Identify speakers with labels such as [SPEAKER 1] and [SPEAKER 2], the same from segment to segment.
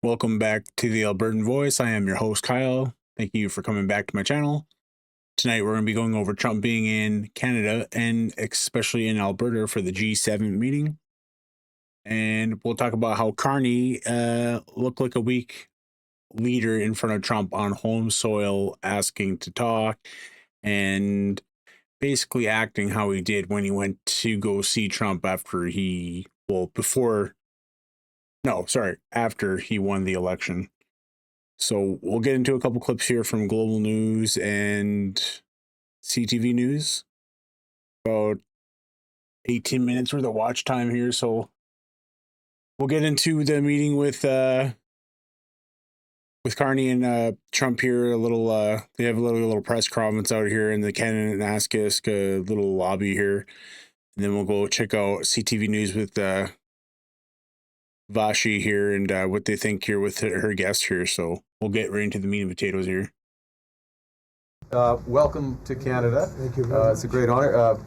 [SPEAKER 1] Welcome back to the Albertan Voice. I am your host, Kyle. Thank you for coming back to my channel. Tonight, we're going to be going over Trump being in Canada and especially in Alberta for the G7 meeting. And we'll talk about how Carney looked like a weak leader in front of Trump on home soil, asking to talk and basically acting how he did when he went to go see Trump after he, after he won the election. So we'll get into a couple clips here from Global News and CTV News. About 18 minutes worth of watch time here. So we'll get into the meeting with Carney and Trump here. They have a little press conference out here in the Kananaskis little lobby here. And then we'll go check out CTV News with Vashi here and what they think here with her guest here. So we'll get right into the meat and potatoes here.
[SPEAKER 2] Welcome to Canada.
[SPEAKER 3] Thank you very much.
[SPEAKER 2] It's a great honor.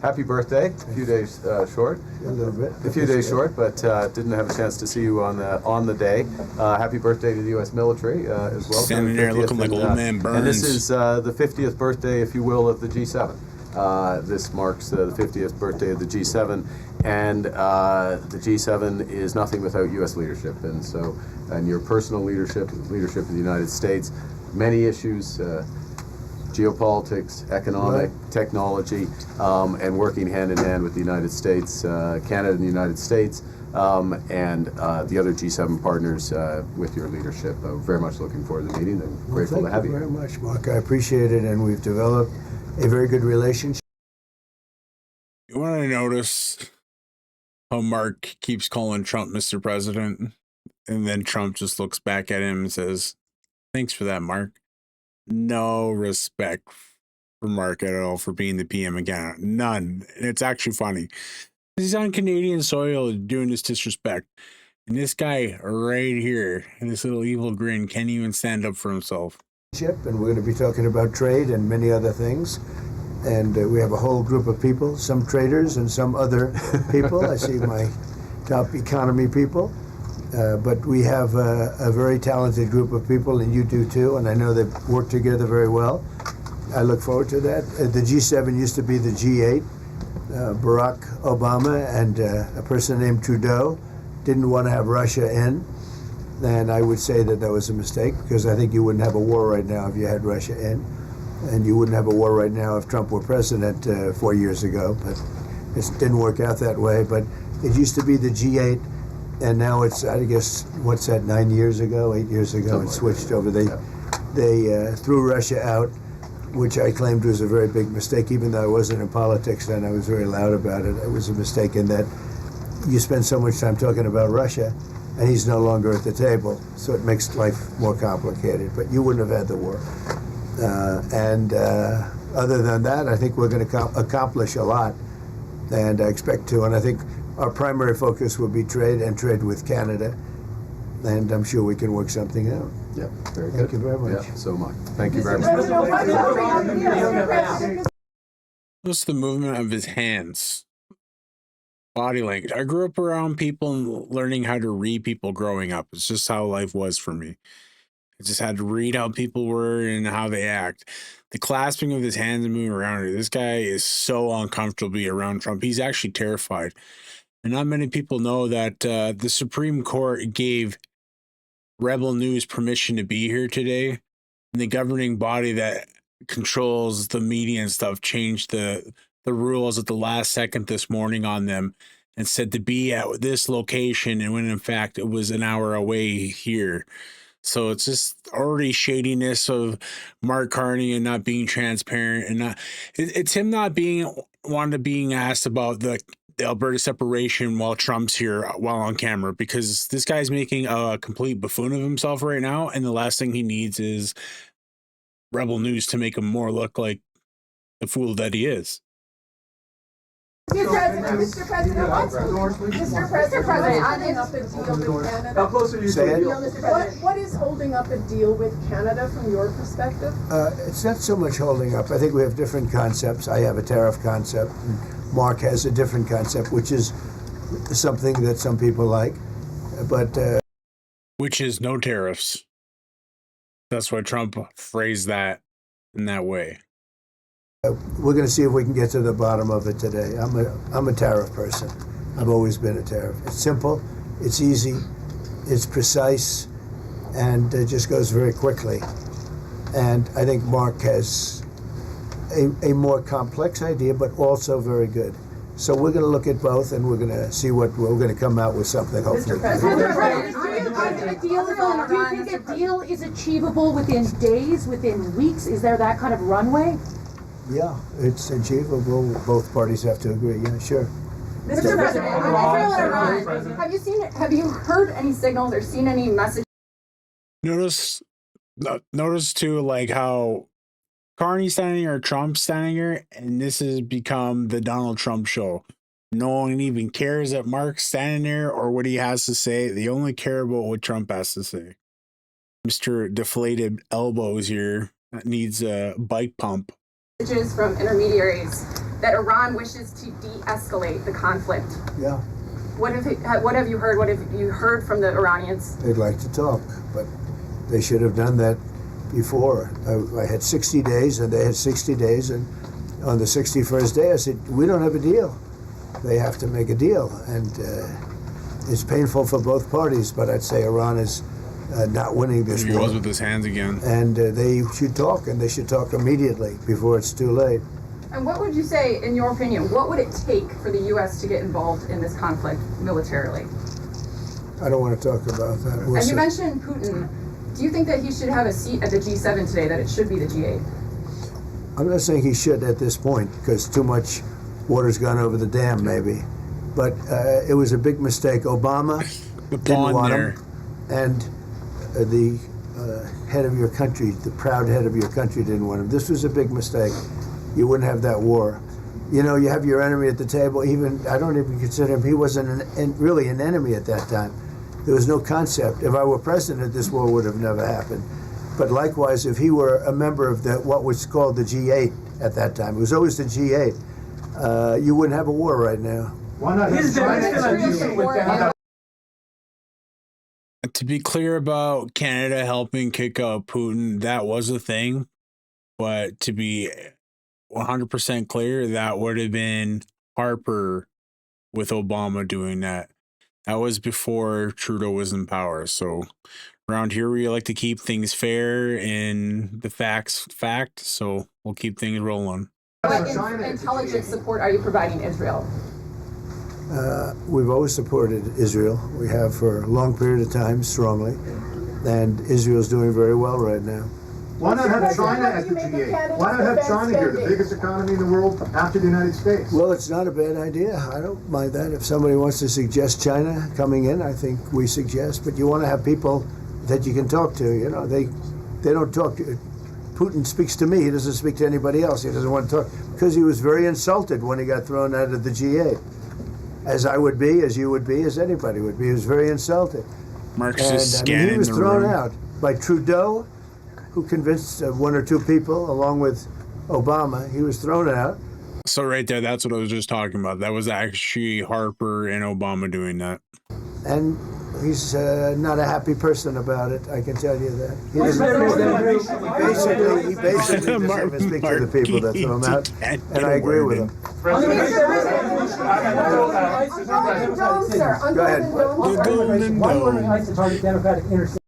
[SPEAKER 2] Happy birthday. A few days short.
[SPEAKER 3] A little bit.
[SPEAKER 2] A few days short, but didn't have a chance to see you on the day. Happy birthday to the U.S. military as well.
[SPEAKER 1] Standing there looking like old man Burns.
[SPEAKER 2] And this is the 50th birthday, if you will, of the G7. This marks the 50th birthday of the G7, and the G7 is nothing without U.S. leadership, and your personal leadership of the United States, many issues, geopolitics, economic, technology, and working hand in hand with the United States, Canada and the United States, and the other G7 partners with your leadership. Very much looking forward to the meeting and grateful to have you.
[SPEAKER 3] Thank you very much, Mark. I appreciate it, and we've developed a very good relationship.
[SPEAKER 1] You want to notice how Mark keeps calling Trump Mr. President, and then Trump just looks back at him and says, "Thanks for that, Mark." No respect for Mark at all for being the PM again. None. And it's actually funny. He's on Canadian soil doing this disrespect. And this guy right here, and this little evil grin, can't even stand up for himself.
[SPEAKER 3] And we're going to be talking about trade and many other things. And we have a whole group of people, some traders and some other people. I see my top economy people. But we have a very talented group of people, and you do too, and I know they work together very well. I look forward to that. The G7 used to be the G8. Barack Obama and a person named Trudeau didn't want to have Russia in, and I would say that was a mistake, because I think you wouldn't have a war right now if you had Russia in, and you wouldn't have a war right now if Trump were president 4 years ago, but it didn't work out that way. But it used to be the G8. And now it's, I guess, what's that, 8 years ago, it switched over. They threw Russia out, which I claimed was a very big mistake. Even though I wasn't in politics then, I was very loud about it. It was a mistake in that you spend so much time talking about Russia, and he's no longer at the table. So it makes life more complicated. But you wouldn't have had the war. Other than that, I think we're going to accomplish a lot, and I expect to. And I think our primary focus will be trade and trade with Canada, and I'm sure we can work something out.
[SPEAKER 2] Yeah, very good.
[SPEAKER 3] Thank you very much.
[SPEAKER 2] Yeah, so much. Thank you very much.
[SPEAKER 1] Notice the movement of his hands, body language. I grew up around people and learning how to read people growing up. It's just how life was for me. I just had to read how people were and how they act. The clasping of his hands and moving around. This guy is so uncomfortable to be around Trump. He's actually terrified. And not many people know that the Supreme Court gave Rebel News permission to be here today. And the governing body that controls the media and stuff changed the rules at the last second this morning on them and said to be at this location, and when in fact it was an hour away here. So it's just already shadiness of Markcarney and not being transparent, and it's him not being asked about the Alberta separation while Trump's here while on camera, because this guy's making a complete buffoon of himself right now, and the last thing he needs is Rebel News to make him more look like the fool that he is.
[SPEAKER 4] Mr. President, Mr. President, up a deal with Canada.
[SPEAKER 2] How close are you to the deal?
[SPEAKER 4] What is holding up a deal with Canada from your perspective?
[SPEAKER 3] It's not so much holding up. I think we have different concepts. I have a tariff concept, and Mark has a different concept, which is something that some people like. But
[SPEAKER 1] which is no tariffs. That's why Trump phrased that in that way.
[SPEAKER 3] We're going to see if we can get to the bottom of it today. I'm a tariff person. I've always been a tariff. It's simple, it's easy, it's precise, and it just goes very quickly. And I think Mark has a more complex idea, but also very good. So we're going to look at both, and we're going to see what we're going to come out with something. Hopefully.
[SPEAKER 5] Mr. President, do you think a deal is achievable within days, within weeks? Is there that kind of runway?
[SPEAKER 3] Yeah, it's achievable. Both parties have to agree. Yeah, sure.
[SPEAKER 6] Mr. President, on Israel and Iran, have you heard any signals or seen any messages?
[SPEAKER 1] Notice too, like how Carney standing here or Trump standing here, and this has become the Donald Trump show. No one even cares that Mark's standing there or what he has to say. They only care about what Trump has to say. Mr. Deflated Elbows here that needs a bike pump.
[SPEAKER 6] Messages from intermediaries that Iran wishes to de-escalate the conflict.
[SPEAKER 3] Yeah.
[SPEAKER 6] What have you heard? What have you heard from the Iranians?
[SPEAKER 3] They'd like to talk, but they should have done that before. I had 60 days, and they had 60 days, and on the 61st day, I said, we don't have a deal. They have to make a deal, and it's painful for both parties, but I'd say Iran is not winning this war.
[SPEAKER 1] He goes with his hands again.
[SPEAKER 3] And they should talk, and they should talk immediately before it's too late.
[SPEAKER 6] And what would you say, in your opinion, what would it take for the U.S. to get involved in this conflict militarily?
[SPEAKER 3] I don't want to talk about that.
[SPEAKER 6] And you mentioned Putin. Do you think that he should have a seat at the G7 today, that it should be the G8?
[SPEAKER 3] I'm not saying he should at this point, because too much water's gone over the dam, maybe. But it was a big mistake. Obama didn't want him, and the head of your country, the proud head of your country, didn't want him. This was a big mistake. You wouldn't have that war. You know, you have your enemy at the table. Even I don't even consider him. He wasn't really an enemy at that time. There was no concept. If I were president, this war would have never happened. But likewise, if he were a member of what was called the G8 at that time, it was always the G8, you wouldn't have a war right now.
[SPEAKER 7] Why not?
[SPEAKER 1] To be clear about Canada helping kick out Putin, that was a thing. But to be 100% clear, that would have been Harper with Obama doing that. That was before Trudeau was in power. So around here, we like to keep things fair and the facts fact. So we'll keep things rolling.
[SPEAKER 6] What intelligence support are you providing Israel?
[SPEAKER 3] We've always supported Israel. We have for a long period of time, strongly. And Israel's doing very well right now.
[SPEAKER 7] Why not have China at the G8? Why not have China here, the biggest economy in the world after the United States?
[SPEAKER 3] Well, it's not a bad idea. I don't mind that. If somebody wants to suggest China coming in, I think we suggest. But you want to have people that you can talk to. You know, they don't talk to. Putin speaks to me. He doesn't speak to anybody else. He doesn't want to talk because he was very insulted when he got thrown out of the G8. As I would be, as you would be, as anybody would be. He was very insulted.
[SPEAKER 1] Mark's just scanning
[SPEAKER 3] he was
[SPEAKER 1] the
[SPEAKER 3] thrown
[SPEAKER 1] room.
[SPEAKER 3] out by Trudeau, who convinced one or two people, along with Obama. He was thrown out.
[SPEAKER 1] So right there, that's what I was just talking about. That was actually Harper and Obama doing that.
[SPEAKER 3] And he's not a happy person about it, I can tell you that. He basically doesn't even speak to the people that throw him out, and I agree with him. Go ahead.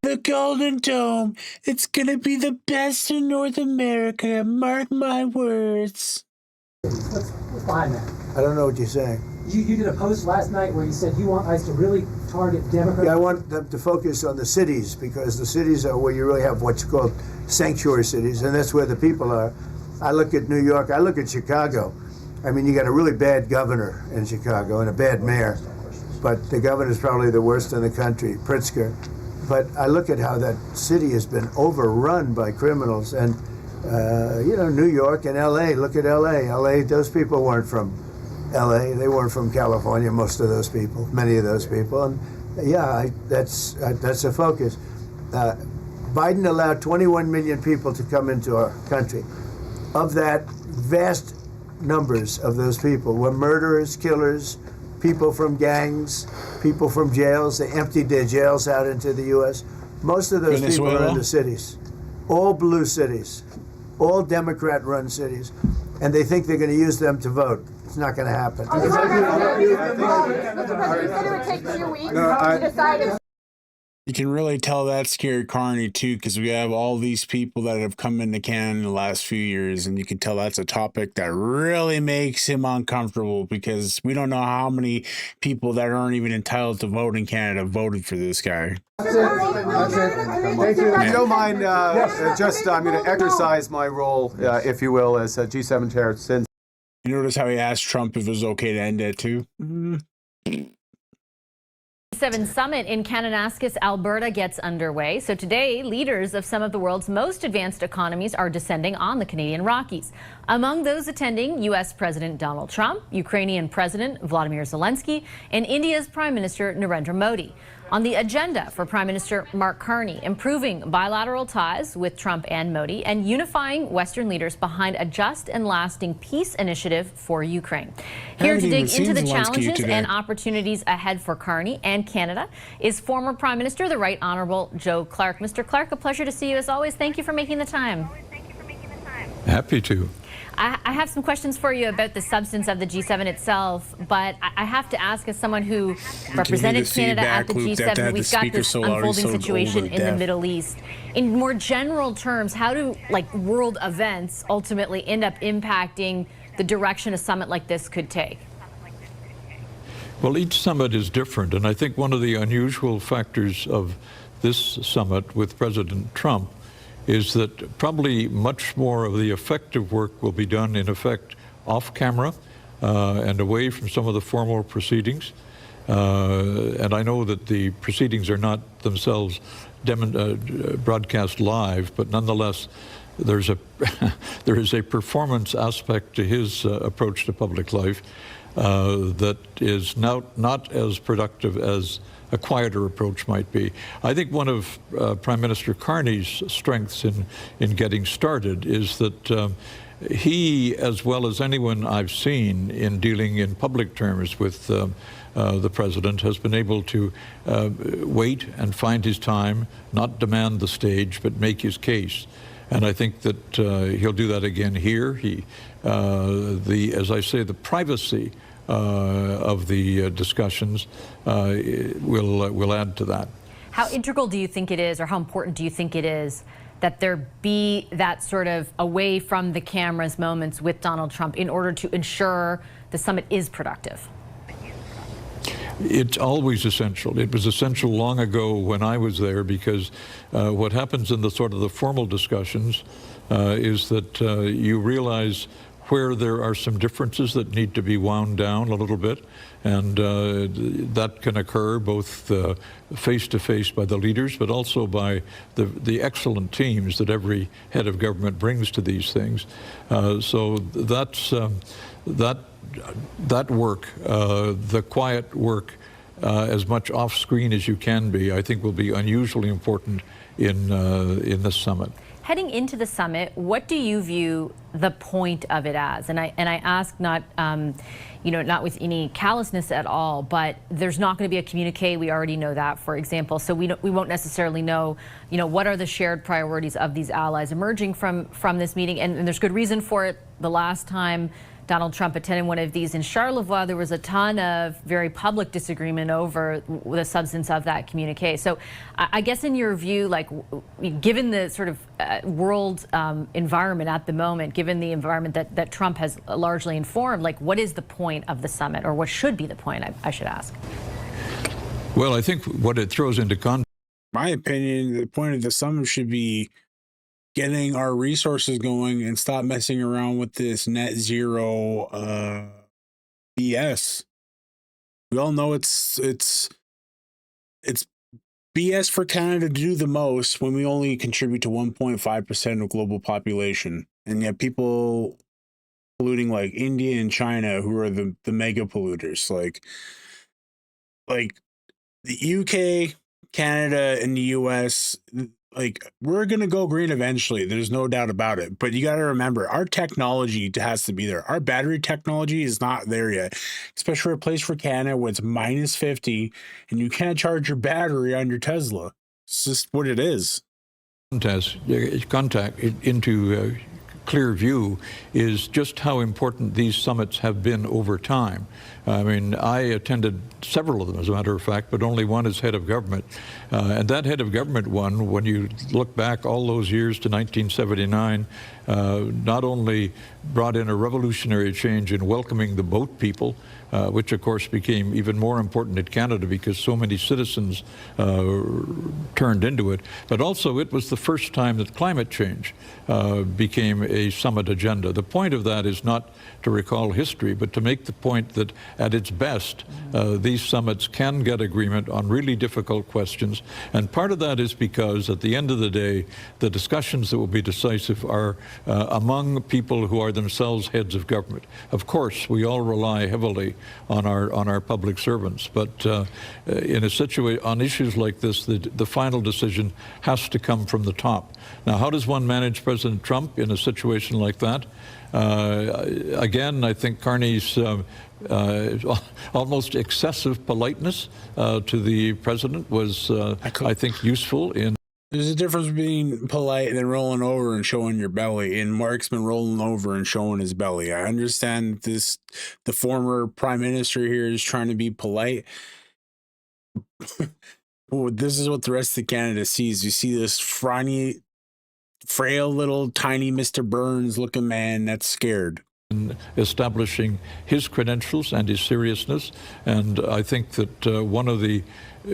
[SPEAKER 1] The Golden Dome. It's going to be the best in North America. Mark my words.
[SPEAKER 8] What's behind that?
[SPEAKER 3] I don't know what you're saying.
[SPEAKER 8] You did a post last night where you said you want ICE to really target Democrats.
[SPEAKER 3] Yeah, I want them to focus on the cities because the cities are where you really have what's called sanctuary cities, and that's where the people are. I look at New York. I look at Chicago. I mean, you got a really bad governor in Chicago and a bad mayor, but the governor's probably the worst in the country, Pritzker. But I look at how that city has been overrun by criminals, and New York and L.A. Look at L.A. L.A. Those people weren't from L.A. They weren't from California. Most of those people, many of those people, and that's a focus. Biden allowed 21 million people to come into our country. Of that, vast numbers of those people were murderers, killers, people from gangs, people from jails. They emptied their jails out into the U.S. Most of those people are in the cities, all blue cities, all Democrat-run cities, and they think they're going to use them to vote. It's not going to happen.
[SPEAKER 6] Mr. President, you said it would take 2 weeks to decide if
[SPEAKER 1] You can really tell that scared Carney too, because we have all these people that have come into Canada in the last few years, and you can tell that's a topic that really makes him uncomfortable, because we don't know how many people that aren't even entitled to vote in Canada voted for this guy.
[SPEAKER 2] Thank you. If you don't mind, I'm going to exercise my role, if you will, as G7 chair since.
[SPEAKER 1] You notice how he asked Trump if it was okay to end it too?
[SPEAKER 9] G7 summit in Kananaskis, Alberta gets underway. So today, leaders of some of the world's most advanced economies are descending on the Canadian Rockies. Among those attending, U.S. President Donald Trump, Ukrainian President Vladimir Zelensky, and India's Prime Minister Narendra Modi. On the agenda for Prime Minister Markcarney, improving bilateral ties with Trump and Modi and unifying Western leaders behind a just and lasting peace initiative for Ukraine. Here to dig into the challenges and opportunities ahead for Carney and Canada is former Prime Minister, the Right Honourable Joe Clark. Mr. Clark, a pleasure to see you as always. Thank you for making the time.
[SPEAKER 10] Happy to.
[SPEAKER 9] I have some questions for you about the substance of the G7 itself, but I have to ask, as someone who represented Canada at the G7, we've got this unfolding situation in the Middle East. In more general terms, how do world events ultimately end up impacting the direction a summit like this could take?
[SPEAKER 10] Well, each summit is different, and I think one of the unusual factors of this summit with President Trump is that probably much more of the effective work will be done, in effect, off camera and away from some of the formal proceedings. And I know that the proceedings are not themselves broadcast live, but nonetheless, there is a performance aspect to his approach to public life that is not as productive as a quieter approach might be. I think one of Prime Minister Carney's strengths in getting started is that he, as well as anyone I've seen in dealing in public terms with the President, has been able to wait and find his time, not demand the stage, but make his case. And I think that he'll do that again here. As I say, the privacy of the discussions will add to that.
[SPEAKER 9] How integral do you think it is, or how important do you think it is, that there be that sort of away from the cameras moments with Donald Trump in order to ensure the summit is productive?
[SPEAKER 10] It's always essential. It was essential long ago when I was there, because what happens in the sort of the formal discussions is that you realize where there are some differences that need to be wound down a little bit, and that can occur both face-to-face by the leaders, but also by the excellent teams that every head of government brings to these things. So that's that work, the quiet work, as much off-screen as you can be, I think will be unusually important in this summit.
[SPEAKER 9] Heading into the summit, what do you view the point of it as? And I ask not, not with any callousness at all, but there's not going to be a communique. We already know that, for example. So we won't necessarily know, what are the shared priorities of these allies emerging from this meeting. And there's good reason for it. The last time Donald Trump attended one of these in Charlevoix, there was a ton of very public disagreement over the substance of that communique. So I guess in your view, given the sort of world environment at the moment, given the environment that Trump has largely informed, what is the point of the summit, or what should be the point, I should ask?
[SPEAKER 10] Well, I think what it throws into context.
[SPEAKER 1] My opinion, the point of the summit should be getting our resources going and stop messing around with this net zero BS. We all know it's BS for Canada to do the most when we only contribute to 1.5% of global population, and yet people polluting like India and China, who are the mega polluters, like the UK, Canada, and the US. like, we're going to go green eventually. There's no doubt about it. But you got to remember, our technology has to be there. Our battery technology is not there yet, especially for a place for Canada when it's minus 50 and you can't charge your battery on your Tesla. It's just what it is.
[SPEAKER 10] Contact into clear view is just how important these summits have been over time. I mean, I attended several of them, as a matter of fact, but only one as head of government. And that head of government one, when you look back all those years to 1979, not only brought in a revolutionary change in welcoming the boat people, which of course became even more important in Canada because so many citizens turned into it, but also it was the first time that climate change became a summit agenda. The point of that is not to recall history, but to make the point that at its best, these summits can get agreement on really difficult questions. And part of that is because at the end of the day, the discussions that will be decisive are among people who are themselves heads of government. Of course, we all rely heavily on our public servants, but in a situation on issues like this, the final decision has to come from the top. Now, how does one manage President Trump in a situation like that? Again, I think Carney's almost excessive politeness to the president was, I think, useful in.
[SPEAKER 1] There's a difference between polite and then rolling over and showing your belly. And Mark's been rolling over and showing his belly. I understand this. The former prime minister here is trying to be polite. This is what the rest of Canada sees. You see this frail little tiny Mr. Burns looking man that's scared.
[SPEAKER 10] Establishing his credentials and his seriousness, and I think that one of the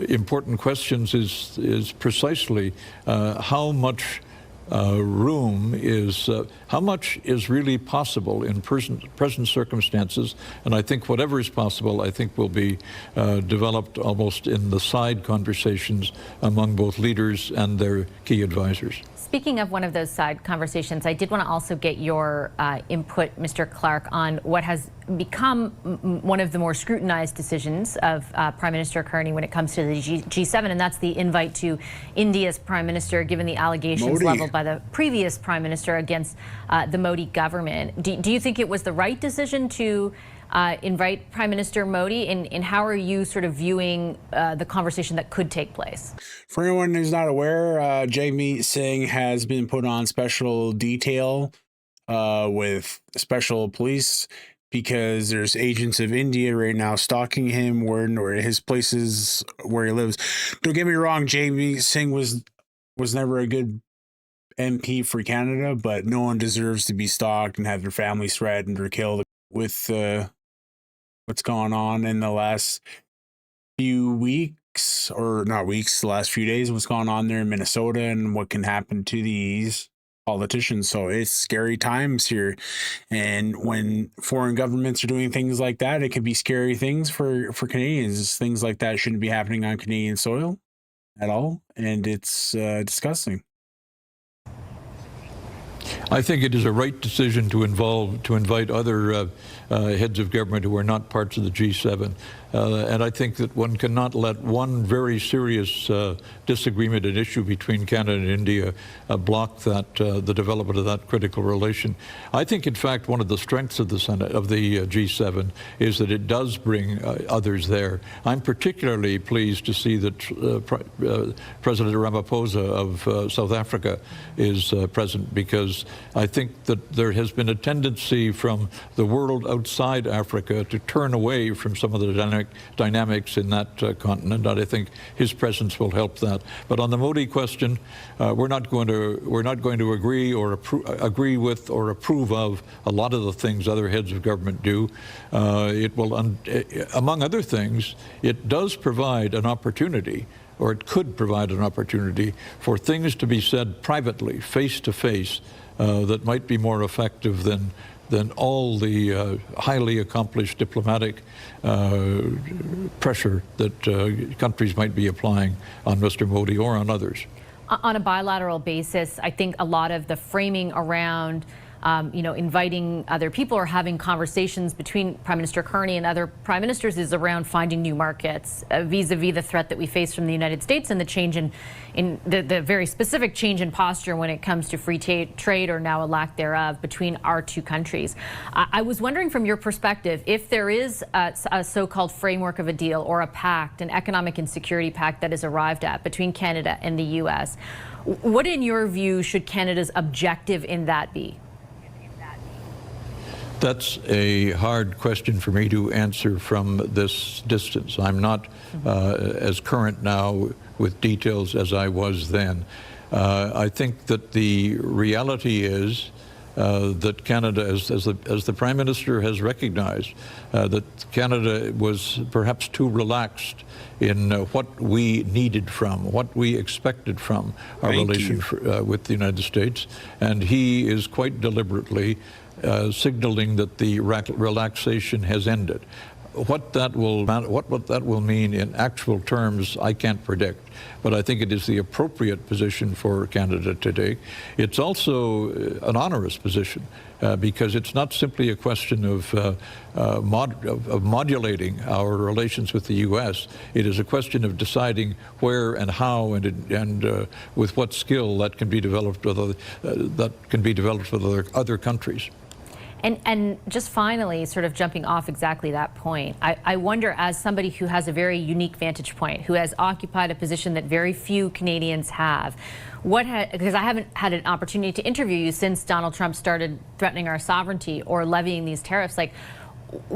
[SPEAKER 10] important questions is precisely how much room is, how much is really possible in present circumstances, and I think whatever is possible, I think will be developed almost in the side conversations among both leaders and their key advisors.
[SPEAKER 9] Speaking of one of those side conversations, I did want to also get your input, Mr. Clark, on what has become one of the more scrutinized decisions of Prime Minister Carney when it comes to the G7, and that's the invite to India's Prime Minister, given the allegations leveled by the previous Prime Minister against the Modi government. Do you think it was the right decision to invite Prime Minister Modi, and how are you sort of viewing the conversation that could take place?
[SPEAKER 1] For anyone who's not aware, Jagmeet Singh has been put on special detail with special police because there's agents of India right now stalking him where his places where he lives. Don't get me wrong, Jagmeet Singh was never a good MP for Canada, but no one deserves to be stalked and have their families threatened or killed with what's gone on in the last few weeks, or not weeks, the last few days, what's gone on there in Minnesota and what can happen to these politicians. So it's scary times here. And when foreign governments are doing things like that, it can be scary things for Canadians. Things like that shouldn't be happening on Canadian soil at all. And it's disgusting.
[SPEAKER 10] I think it is a right decision to invite other heads of government who are not parts of the G7. And I think that one cannot let one very serious disagreement and issue between Canada and India block that the development of that critical relation. I think, in fact, one of the strengths of the G7 is that it does bring others there. I'm particularly pleased to see that President Ramaphosa of South Africa is present, because I think that there has been a tendency from the world outside Africa to turn away from some of the dynamics in that continent, and I think his presence will help that. But on the Modi question, we're not going to agree or agree with or approve of a lot of the things other heads of government do. It will, among other things, it does provide an opportunity, or it could provide an opportunity for things to be said privately, face to face, that might be more effective than all the highly accomplished diplomatic pressure that countries might be applying on Mr. Modi or on others.
[SPEAKER 9] On a bilateral basis, I think a lot of the framing around inviting other people or having conversations between Prime Minister Carney and other prime ministers is around finding new markets vis-a-vis the threat that we face from the United States and the change in the very specific change in posture when it comes to free trade or now a lack thereof between our two countries. I was wondering from your perspective, if there is a so-called framework of a deal or a pact, an economic and security pact that is arrived at between Canada and the U.S., what in your view should Canada's objective in that be?
[SPEAKER 10] That's a hard question for me to answer from this distance. I'm not as current now with details as I was then. I think that the reality is that Canada, as the Prime Minister has recognized, that Canada was perhaps too relaxed in what we needed from, what we expected from our relations with the United States, and he is quite deliberately signaling that the relaxation has ended. What that will mean in actual terms, I can't predict, but I think it is the appropriate position for Canada to take. It's also an onerous position because it's not simply a question of modulating our relations with the U.S. It is a question of deciding where and how and with what skill that can be developed with other countries.
[SPEAKER 9] And just finally, sort of jumping off exactly that point, I wonder, as somebody who has a very unique vantage point, who has occupied a position that very few Canadians have, because I haven't had an opportunity to interview you since Donald Trump started threatening our sovereignty or levying these tariffs, like,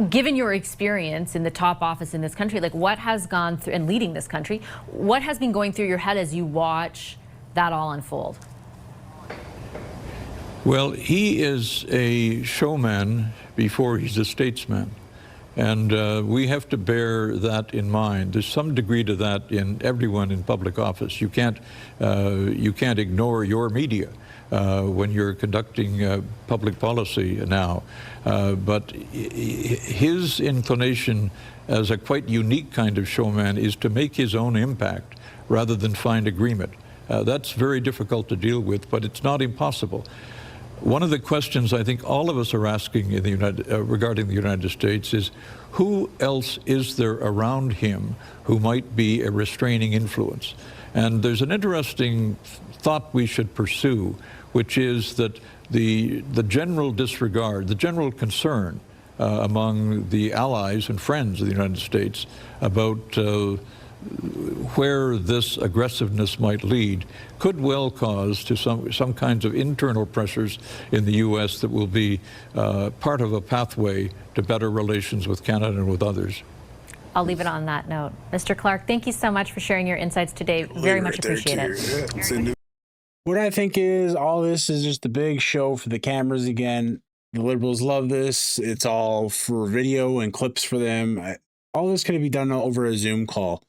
[SPEAKER 9] given your experience in the top office in this country, like, what has gone through, and leading this country, what has been going through your head as you watch that all unfold?
[SPEAKER 10] Well, he is a showman before he's a statesman, and we have to bear that in mind. There's some degree to that in everyone in public office. You can't ignore your media when you're conducting public policy now. But his inclination as a quite unique kind of showman is to make his own impact rather than find agreement. That's very difficult to deal with, but it's not impossible. One of the questions I think all of us are asking in regarding the United States is, who else is there around him who might be a restraining influence? And there's an interesting thought we should pursue, which is that the general disregard, the general concern among the allies and friends of the United States about where this aggressiveness might lead could well cause to some kinds of internal pressures in the U.S. that will be part of a pathway to better relations with Canada and with others.
[SPEAKER 9] I'll leave it on that note. Mr. Clark, thank you so much for sharing your insights today. Very much appreciated.
[SPEAKER 1] What I think is all this is just a big show for the cameras again. The Liberals love this. It's all for video and clips for them. All this could be done over a Zoom call.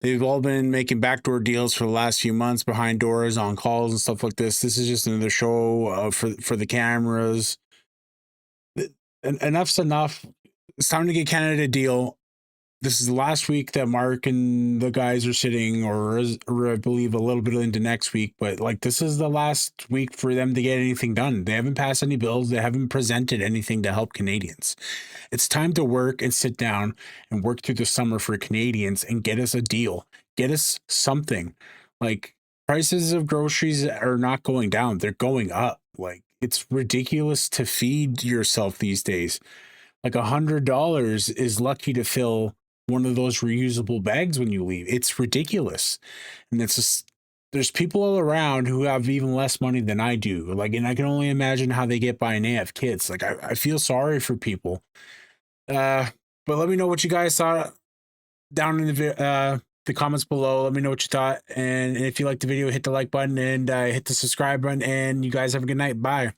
[SPEAKER 1] They've all been making backdoor deals for the last few months behind doors on calls and stuff like this. This is just another show for the cameras. Enough's enough. It's time to get Canada a deal. This is the last week that Mark and the guys are sitting, or I believe a little bit into next week, but like, this is the last week for them to get anything done. They haven't passed any bills. They haven't presented anything to help Canadians. It's time to work and sit down and work through the summer for Canadians and get us a deal. Get us something. Like, prices of groceries are not going down. They're going up. Like, it's ridiculous to feed yourself these days. Like, $100 is lucky to fill one of those reusable bags when you leave. It's ridiculous. And it's just, there's people all around who have even less money than I do. Like, and I can only imagine how they get by and they have kids. Like, I feel sorry for people. But let me know what you guys thought down in the comments below. Let me know what you thought. And if you liked the video, hit the like button and hit the subscribe button. And you guys have a good night. Bye.